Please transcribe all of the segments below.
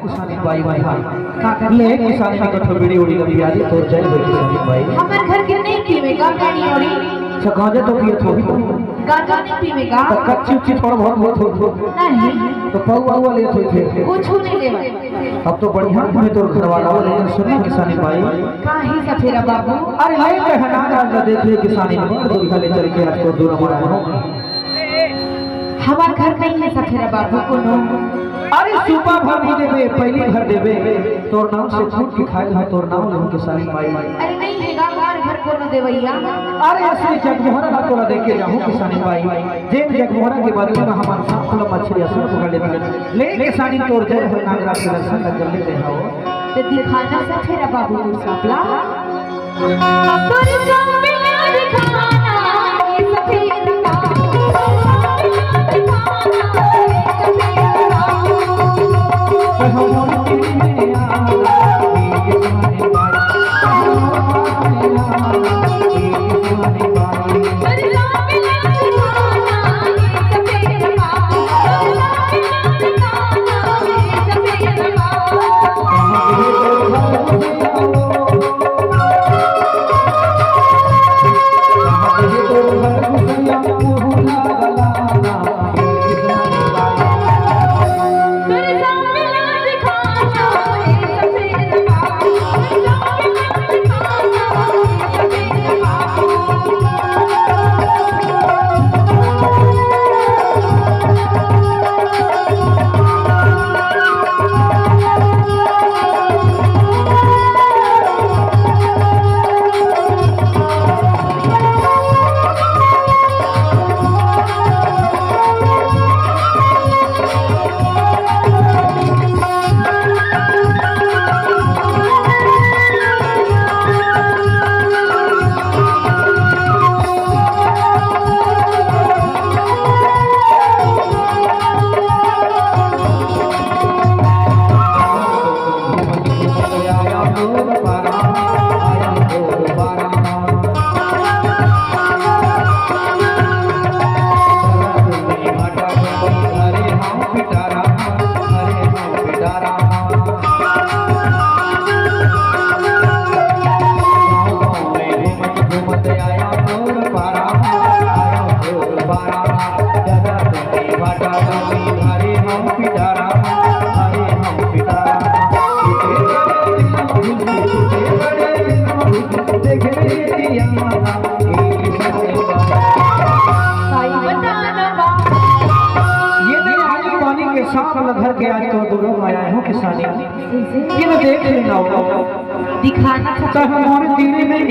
किसानी बाई भाई का कर ले किसानी में कठो बीड़ी उड़ी लगी आदि तोर चल गई किसानी बाई हमर घर के नहीं पीवेगा गाड़ी ओड़ी अच्छा गांजा तो पिए थोड़ी गांजा नहीं पीवेगा तो कच्ची उच्ची थोड़ा बहुत नहीं तो पाऊ आऊ ले थे कुछ नहीं लेवा अब तो बढ़िया में तोर घर वाला ले सुन किसानी बाई काहे सफेरा बाबू अरे ले कहना आज देख ले किसानी में तो ले चल के आज को दूर हमारा हमार घर नहीं है सफेरा बाबू को नो अरे सुबह भर भी देवे पहली भर देवे तोर नाम से फूट के खाए है तोर नाम ले किसानी बाई अरे नहीं है हमार घर को न देवैया अरे असली जगमोहरा ना तोरा देख के जाऊं किसानी बाई जे जगमोहरा के बारे में हमार साथ फल मछली असर पकड़ लेते ले किसानी तोर जय हो नागराज के दर्शन कर जल्दी ले आओ तो दिखाना सफेरा बाबू को सापला तोर जान में दिखाना ये सफेरा घर के आज तो दूर आया हूँ किसानी ये मैं देख लेना दिखाना तो हमारे दिल में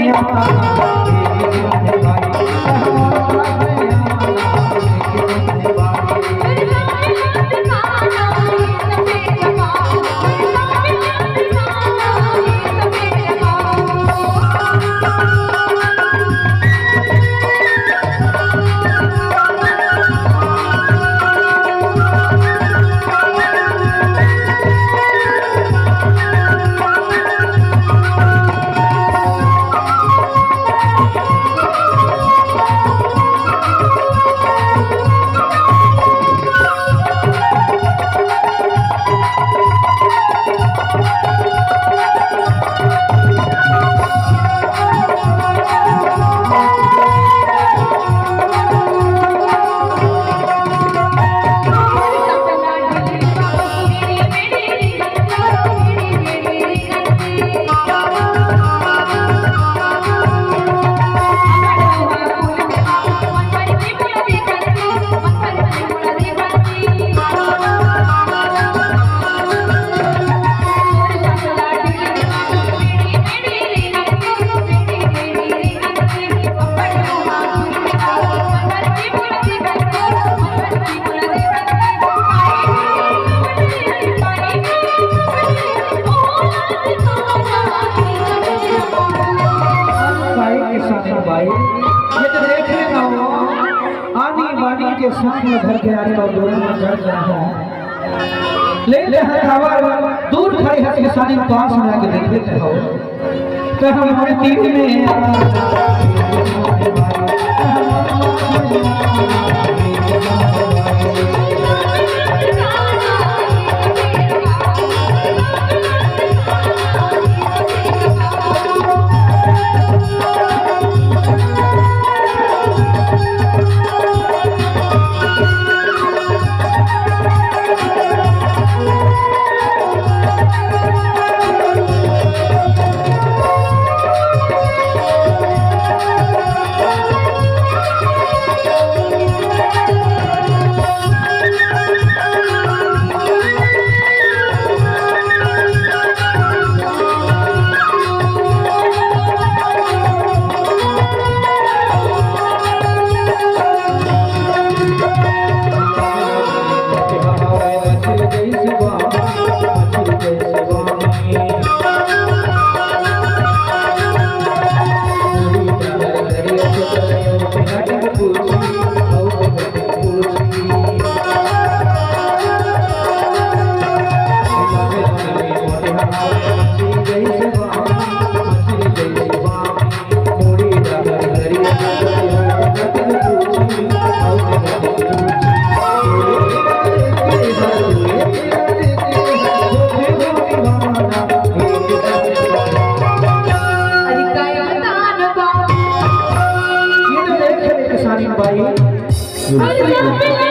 के सामने घर के आगे और दोनों में चढ़ रहा है ले हवा दूर खड़े हैं के शादी पास में आके देख लेते हो तो हमारे टीवी में बाई तुर का प्यार